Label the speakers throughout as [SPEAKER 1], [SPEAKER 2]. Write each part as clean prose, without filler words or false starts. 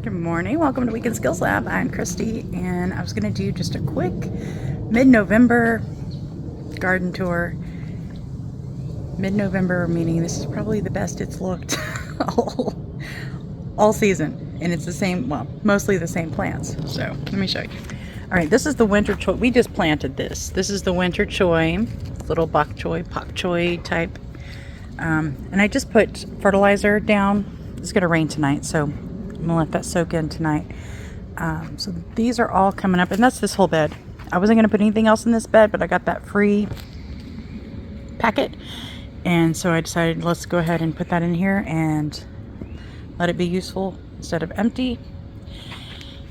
[SPEAKER 1] Good morning. Welcome to Weekend Skills Lab. I'm Christy, and I was going to do just a quick mid-November garden tour. Mid-November, meaning this is probably the best it's looked all season. And it's the same, well, mostly the same plants. So let me show you. All right, this is the winter choy. We just planted this. This is the winter choy, little bok choy, pak choy type. And I just put fertilizer down. It's going to rain tonight, so I'm gonna let that soak in tonight. So these are all coming up, and that's this whole bed. I wasn't gonna put anything else in this bed, but I got that free packet, and so I decided let's go ahead and put that in here and let it be useful instead of empty.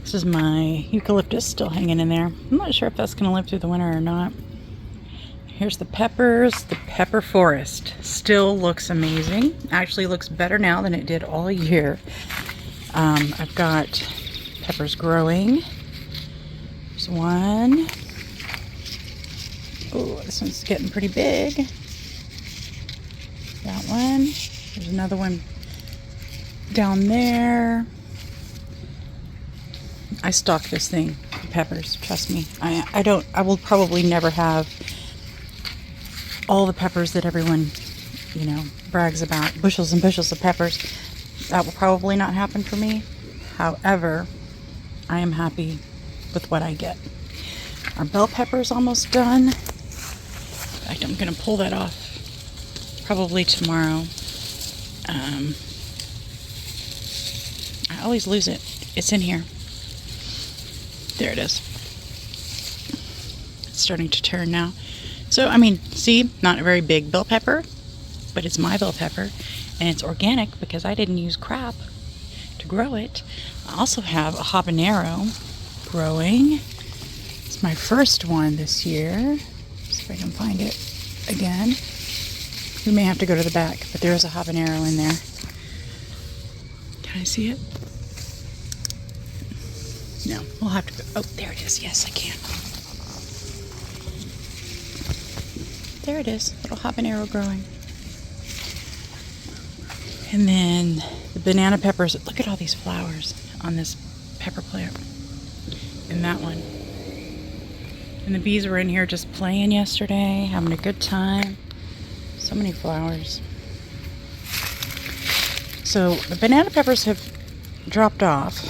[SPEAKER 1] This is my eucalyptus still hanging in there. I'm not sure if that's gonna live through the winter or not. Here's the peppers. The pepper forest still looks amazing. Actually looks better now than it did all year. I've got peppers growing. There's one. Oh, this one's getting pretty big. That one. There's another one down there. I stock this thing, peppers, trust me. I will probably never have all the peppers that everyone, brags about. Bushels and bushels of peppers. That will probably not happen for me. However, I am happy with what I get. Our bell pepper is almost done. In fact, I'm going to pull that off probably tomorrow. I always lose it. It's in here. There it is. It's starting to turn now. So, see, not a very big bell pepper, but it's my bell pepper. And it's organic because I didn't use crap to grow it. I also have a habanero growing. It's my first one this year. See if I can find it again. We may have to go to the back, but there is a habanero in there. Can I see it? No, we'll have to go. Oh, there it is. Yes, I can. There it is. Little habanero growing. And then the banana peppers. Look at all these flowers on this pepper plant. And that one. And the bees were in here just playing yesterday, having a good time. So many flowers. So the banana peppers have dropped off.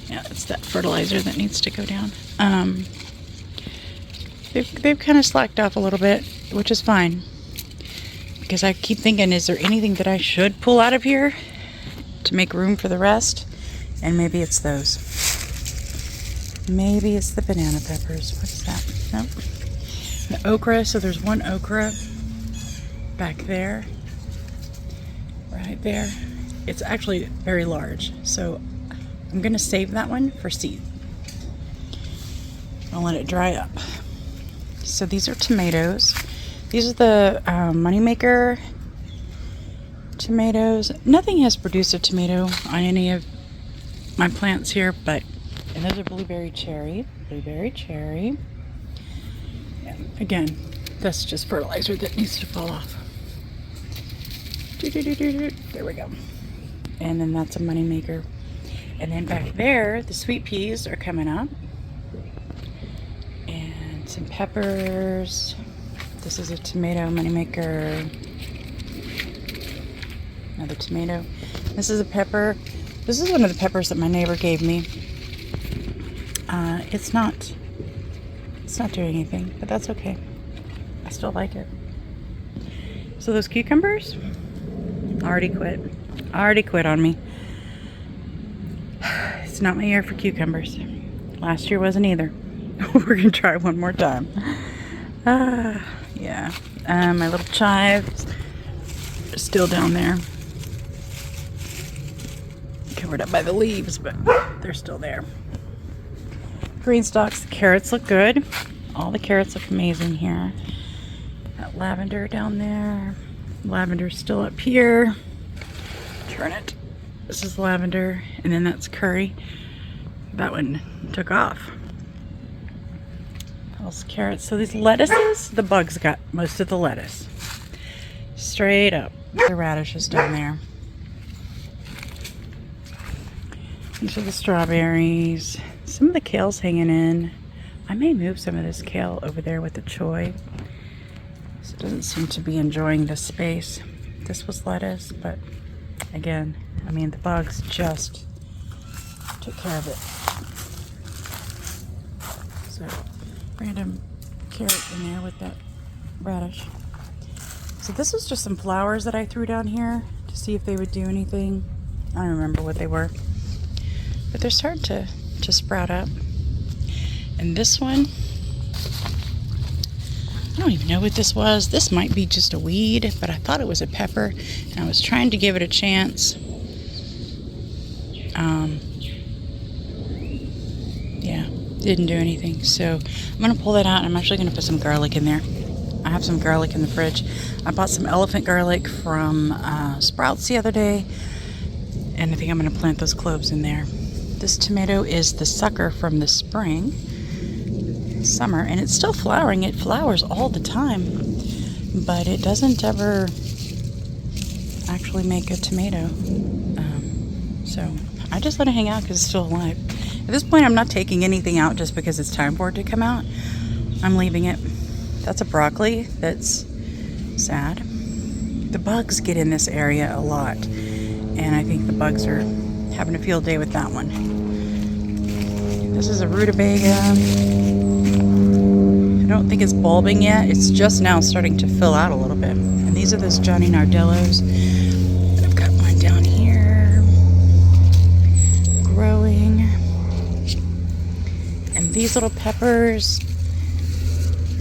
[SPEAKER 1] Yeah, it's that fertilizer that needs to go down. They've kind of slacked off a little bit, which is fine. Because I keep thinking, is there anything that I should pull out of here to make room for the rest? And maybe it's those. Maybe it's the banana peppers. What is that? Nope. The okra. So there's one okra back there. Right there. It's actually very large. So I'm going to save that one for seed. I'll let it dry up. So these are tomatoes. These are the Moneymaker tomatoes. Nothing has produced a tomato on any of my plants here, and those are blueberry cherry. Blueberry cherry. And again, that's just fertilizer that needs to fall off. There we go. And then that's a Moneymaker. And then back there, the sweet peas are coming up. And some peppers. This is a tomato Moneymaker. Another tomato. This is a pepper. This is one of the peppers that my neighbor gave me. It's not doing anything, but that's okay. I still like it. So those cucumbers already quit on me. It's not my year for cucumbers. Last year wasn't either. We're gonna try one more time. Yeah, my little chives are still down there. Covered up by the leaves, but they're still there. Green stalks, the carrots look good. All the carrots look amazing here. That lavender down there. Lavender's still up here. Turn it. This is lavender, and then that's curry. That one took off. Those carrots. So these lettuces, the bugs got most of the lettuce. Straight up. The radishes down there. These are the strawberries. Some of the kale's hanging in. I may move some of this kale over there with the choy. So it doesn't seem to be enjoying this space. This was lettuce, but again, I mean, the bugs just took care of it. So, random carrot in there with that radish. So this is just some flowers that I threw down here to see if they would do anything. I don't remember what they were. But they're starting to sprout up. And this one, I don't even know what this was. This might be just a weed, but I thought it was a pepper. And I was trying to give it a chance. Yeah, didn't do anything. So I'm going to pull that out, and I'm actually going to put some garlic in there. I have some garlic in the fridge. I bought some elephant garlic from Sprouts the other day, and I think I'm going to plant those cloves in there. This tomato is the sucker from the summer, and it's still flowering. It flowers all the time, but it doesn't ever actually make a tomato. So I just let it hang out because it's still alive. At this point, I'm not taking anything out just because it's time for it to come out. I'm leaving it. That's a broccoli that's sad. The bugs get in this area a lot, and I think the bugs are having a field day with that one. This is a rutabaga. I don't think it's bulbing yet. It's just now starting to fill out a little bit. And these are those Johnny Nardellos. I've got one down here growing. And these little peppers,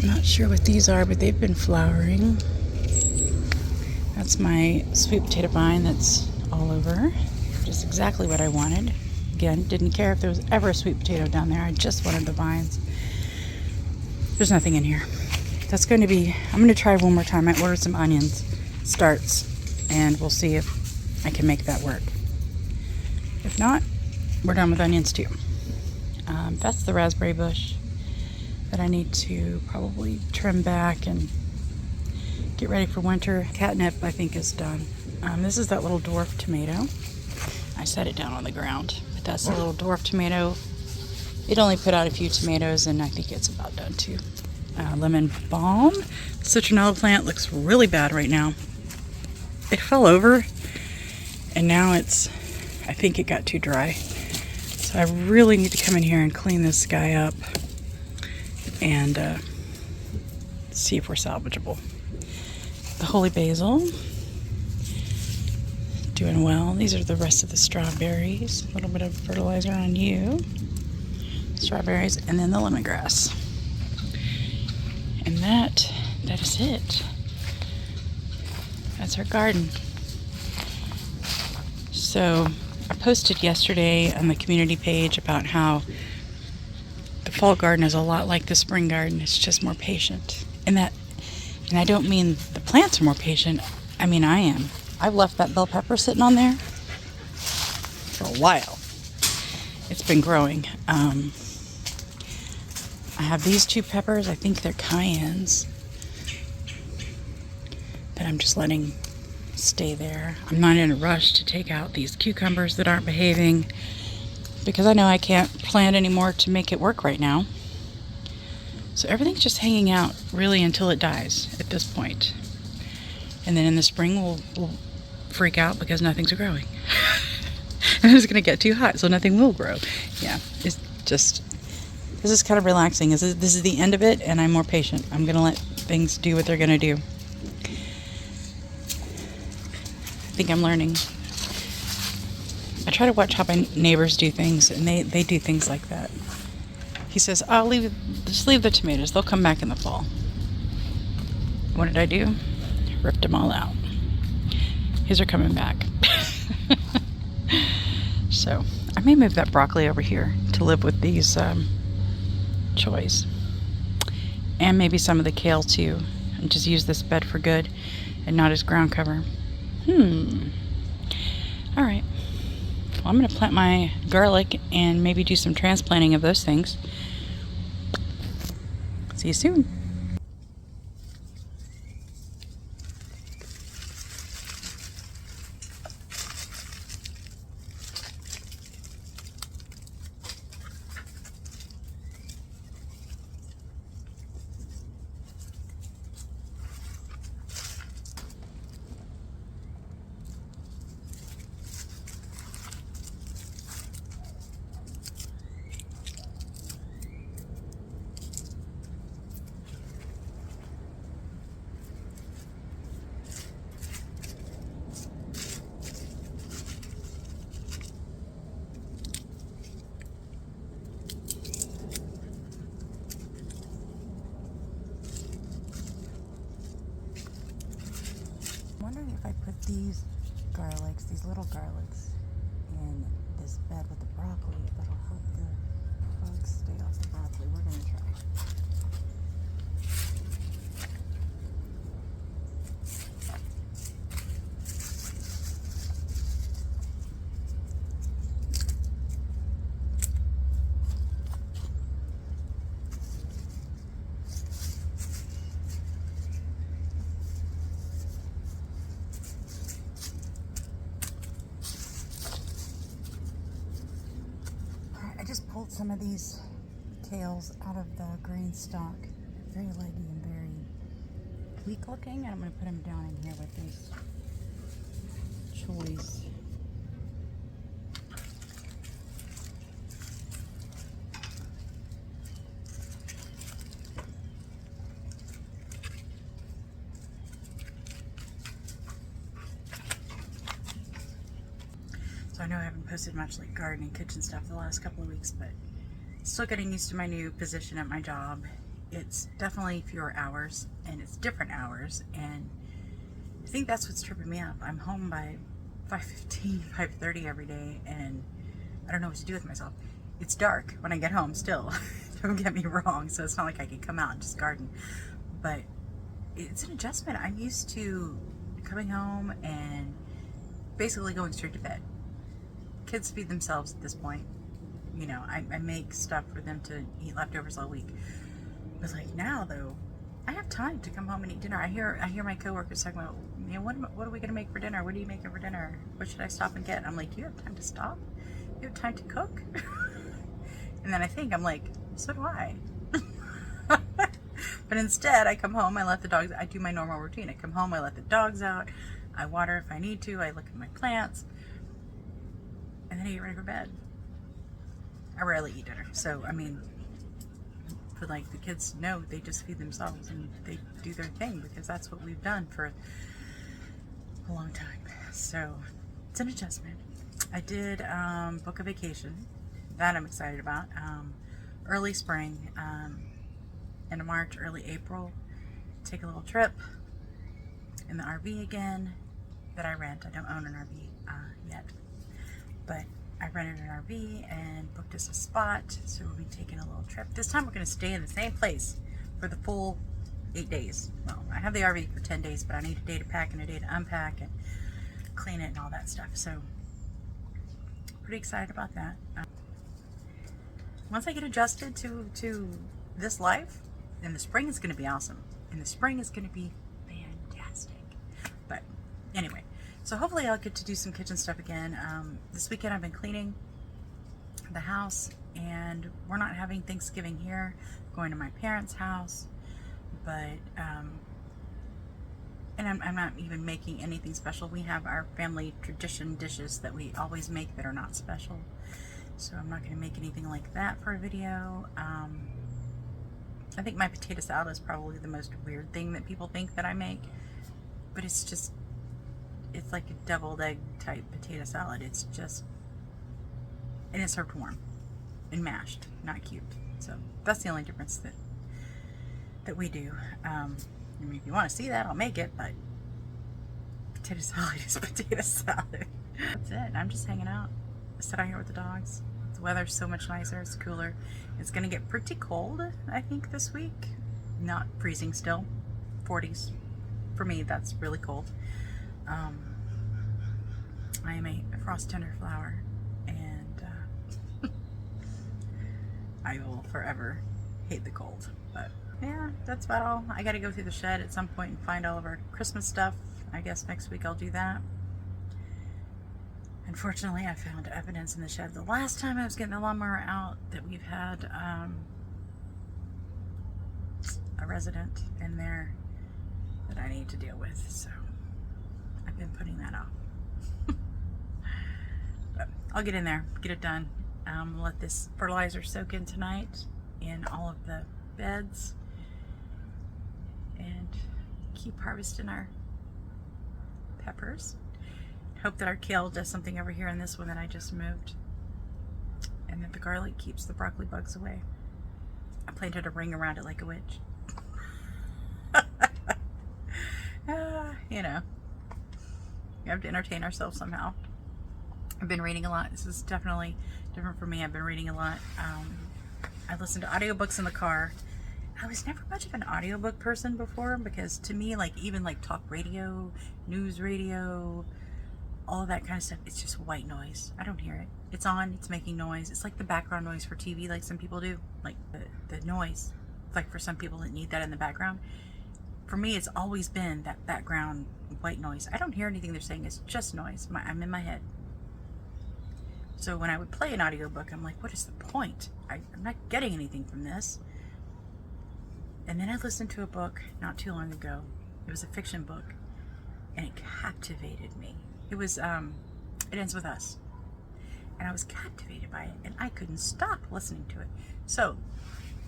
[SPEAKER 1] I'm not sure what these are, but they've been flowering. That's my sweet potato vine that's all over. Just exactly what I wanted. Again, didn't care if there was ever a sweet potato down there. I just wanted the vines. There's nothing in here. That's going to be, I'm going to try one more time. I ordered some onions, starts, and we'll see if I can make that work. If not, we're done with onions too. That's the raspberry bush that I need to probably trim back and get ready for winter. Catnip, I think, is done. This is that little dwarf tomato. I set it down on the ground, but that's the little dwarf tomato. It only put out a few tomatoes, and I think it's about done too. Lemon balm. The citronella plant looks really bad right now. It fell over, and now I think it got too dry. So I really need to come in here and clean this guy up and see if we're salvageable. The holy basil, doing well. These are the rest of the strawberries. A little bit of fertilizer on you. Strawberries, and then the lemongrass. And that is it. That's our garden. So I posted yesterday on the community page about how the fall garden is a lot like the spring garden. It's just more patient. And I don't mean the plants are more patient. I mean, I am. I've left that bell pepper sitting on there for a while. It's been growing. I have these two peppers. I think they're cayennes that I'm just letting stay there. I'm not in a rush to take out these cucumbers that aren't behaving because I know I can't plant anymore to make it work right now. So everything's just hanging out really until it dies at this point. And then in the spring we'll freak out because nothing's growing. And it's going to get too hot, so nothing will grow. Yeah, it's just, this is kind of relaxing. This is the end of it, and I'm more patient. I'm going to let things do what they're going to do. I think I'm learning. I try to watch how my neighbors do things, and they do things like that. He says, just leave the tomatoes. They'll come back in the fall. What did I do? Ripped them all out. His are coming back. So I may move that broccoli over here to live with these choys. And maybe some of the kale too. And just use this bed for good and not as ground cover. Alright. Well, I'm going to plant my garlic and maybe do some transplanting of those things. See you soon. I put these garlics, these little garlics, in this bed with the broccoli, that'll help the bugs stay off the broccoli. We're gonna try. I just pulled some of these tails out of the green stalk. Very leggy and very weak looking, and I'm going to put them down in here with these choys. So I know I haven't posted much like gardening, kitchen stuff the last couple of weeks, but still getting used to my new position at my job. It's definitely fewer hours, and it's different hours, and I think that's what's tripping me up. I'm home by 5:15, 5:30 every day, and I don't know what to do with myself. It's dark when I get home still, don't get me wrong, so it's not like I can come out and just garden, but it's an adjustment. I'm used to coming home and basically going straight to bed. Kids feed themselves at this point. You know, I make stuff for them to eat leftovers all week. But like now though, I have time to come home and eat dinner. I hear my coworkers talking about, you know, what are we gonna make for dinner? What are you making for dinner? What should I stop and get? I'm like, you have time to stop? You have time to cook? And then I think, I'm like, so do I. But instead, I come home, I let the dogs, I do my normal routine. I come home, I let the dogs out, I water if I need to, I look at my plants, and then I get ready for bed. I rarely eat dinner, so I mean, but like the kids know, they just feed themselves and they do their thing because that's what we've done for a long time. So it's an adjustment. I did book a vacation that I'm excited about. Early spring, end of March, early April. Take a little trip in the RV again that I rent. I don't own an RV yet, but I rented an RV and booked us a spot, so we'll be taking a little trip. This time we're going to stay in the same place for the full 8 days. Well, I have the RV for 10 days, but I need a day to pack and a day to unpack and clean it and all that stuff. So, pretty excited about that. Once I get adjusted to this life, in the spring it's going to be awesome. In the spring it's going to be fantastic. But anyway. So hopefully I'll get to do some kitchen stuff again. This weekend I've been cleaning the house, and we're not having Thanksgiving here, going to my parents' house, but and I'm not even making anything special. We have our family tradition dishes that we always make that are not special, so I'm not going to make anything like that for a video. I think my potato salad is probably the most weird thing that people think that I make, but it's like a deviled egg type potato salad. It's just, and it's served warm and mashed, not cubed. So that's the only difference that we do. I mean, if you want to see that, I'll make it, but potato salad is potato salad. That's it. I'm just hanging out. I sit out here with the dogs. The weather's so much nicer. It's cooler. It's gonna get pretty cold, I think, this week. Not freezing still. 40s. For me, that's really cold. I am a frost tender flower, and I will forever hate the cold. But yeah, that's about all. I gotta go through the shed at some point and find all of our Christmas stuff. I guess next week I'll do that. Unfortunately, I found evidence in the shed the last time I was getting the lawnmower out that we've had a resident in there that I need to deal with, so I've been putting that off. But I'll get in there, get it done. Let this fertilizer soak in tonight in all of the beds, and keep harvesting our peppers. Hope that our kale does something over here in this one that I just moved, and that the garlic keeps the broccoli bugs away. I planted a ring around it like a witch. You know. We have to entertain ourselves somehow. I've been reading a lot. This is definitely different for me. I've been reading a lot. I listen to audiobooks in the car. I was never much of an audiobook person before, because to me, like, even like talk radio, news radio, all of that kind of stuff, it's just white noise. I don't hear it. It's on, it's making noise. It's like the background noise for TV, like some people do. Like the noise, like for some people that need that in the background. For me, it's always been that background white noise. I don't hear anything they're saying. It's just noise. I'm in my head. So when I would play an audiobook, I'm like, what is the point? I'm not getting anything from this. And then I listened to a book not too long ago. It was a fiction book, and it captivated me. It was, It Ends With Us. And I was captivated by it, and I couldn't stop listening to it. So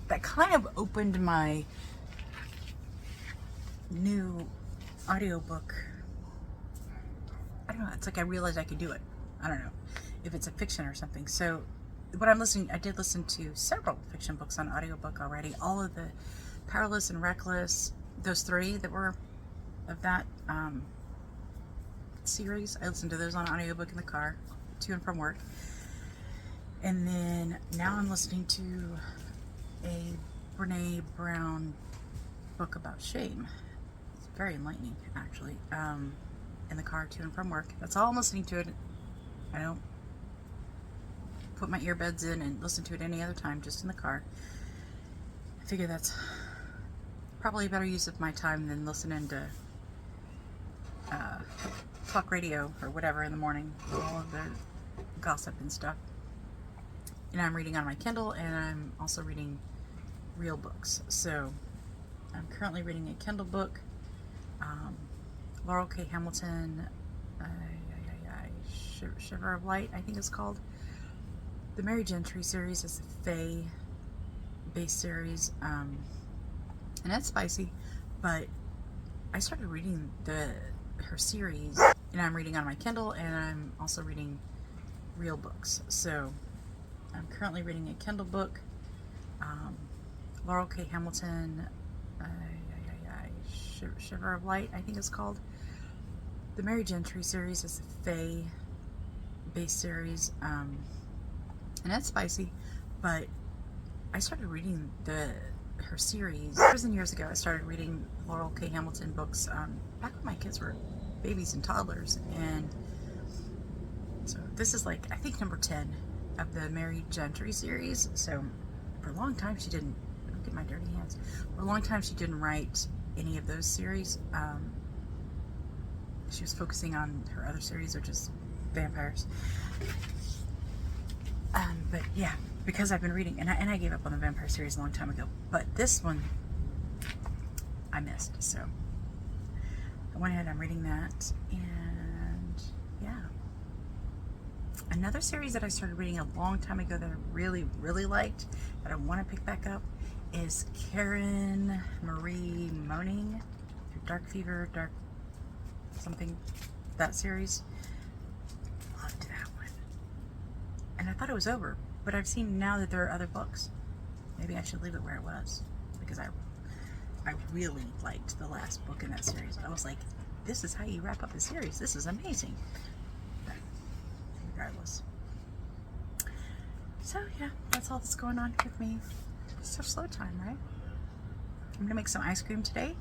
[SPEAKER 1] that kind of opened my new audiobook. I don't know, it's like I realized I could do it. I don't know if it's a fiction or something. So what I'm listening, I did listen to several fiction books on audiobook already. All of the Powerless and Reckless, those three that were of that series, I listened to those on audiobook in the car to and from work. And then now I'm listening to a Brene Brown book about shame. It's very enlightening, actually, in the car to and from work. That's all I'm listening to it. I don't put my earbuds in and listen to it any other time, just in the car. I figure that's probably a better use of my time than listening to talk radio or whatever in the morning, all of the gossip and stuff. And I'm reading on my Kindle, and I'm also reading real books. So I'm currently reading a Kindle book, Laurel K. Hamilton, Shiver of Light, I think it's called. The Mary Gentry series is a Fae-based series, and it's spicy, but I started reading her series, and I'm reading on my Kindle, and I'm also reading real books. So I'm currently reading a Kindle book, Laurel K. Hamilton, Shiver of Light, I think it's called. The Mary Gentry series is a Fae-based series, and it's spicy, but I started reading her series years and years ago. I started reading Laurel K. Hamilton books back when my kids were babies and toddlers, and so this is like, I think, number 10 of the Mary Gentry series. So for a long time she didn't, look at my dirty hands, for a long time she didn't write any of those series. She was focusing on her other series, which is vampires. But yeah, because I've been reading, and I gave up on the vampire series a long time ago, but this one I missed, so I went ahead and I'm reading that. And yeah, another series that I started reading a long time ago that I really, really liked, that I want to pick back up, is Karen Marie Moaning, Dark Fever, Dark something, that series. Loved that one. And I thought it was over, but I've seen now that there are other books. Maybe I should leave it where it was, because I really liked the last book in that series. I was like, this is how you wrap up a series. This is amazing. But regardless. So yeah, that's all that's going on with me. It's so slow time, right? I'm gonna make some ice cream today.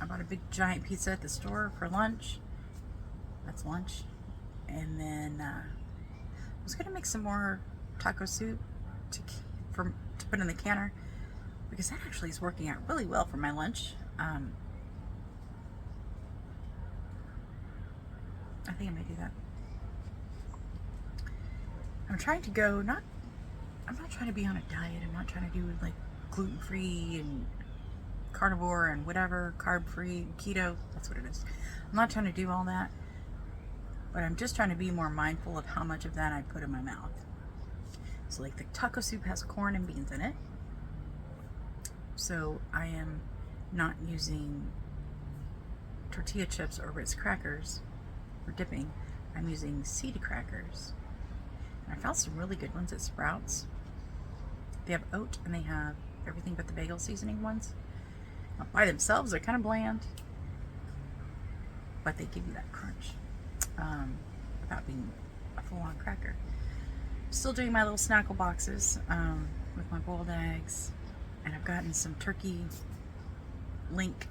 [SPEAKER 1] I bought a big giant pizza at the store for lunch. That's lunch. And then I was gonna make some more taco soup to put in the canner, because that actually is working out really well for my lunch. I think I may do that. I'm trying to go, I'm not trying to be on a diet. I'm not trying to do like gluten-free and carnivore and whatever, carb-free, keto, that's what it is. I'm not trying to do all that, but I'm just trying to be more mindful of how much of that I put in my mouth. So like the taco soup has corn and beans in it, so I am not using tortilla chips or Ritz crackers for dipping. I'm using seed crackers. And I found some really good ones at Sprouts. They have oat and they have everything but the bagel seasoning ones. Now, by themselves, they're kind of bland. but they give you that crunch without being a full-on cracker. Still doing my little snackle boxes with my boiled eggs, and I've gotten some turkey link,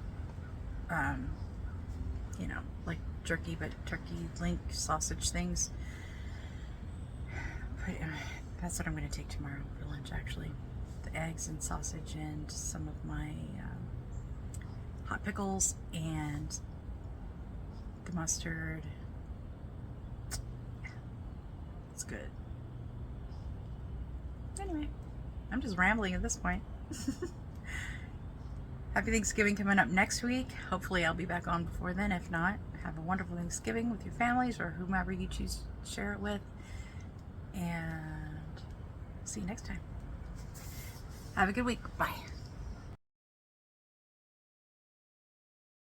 [SPEAKER 1] you know, like jerky, but turkey link sausage things. But, that's what I'm going to take tomorrow for lunch, actually. The eggs and sausage and some of my hot pickles and the mustard. It's good. Anyway, I'm just rambling at this point. Happy Thanksgiving coming up next week. Hopefully I'll be back on before then. If not, have a wonderful Thanksgiving with your families or whomever you choose to share it with. And see you next time. Have a good week. Bye.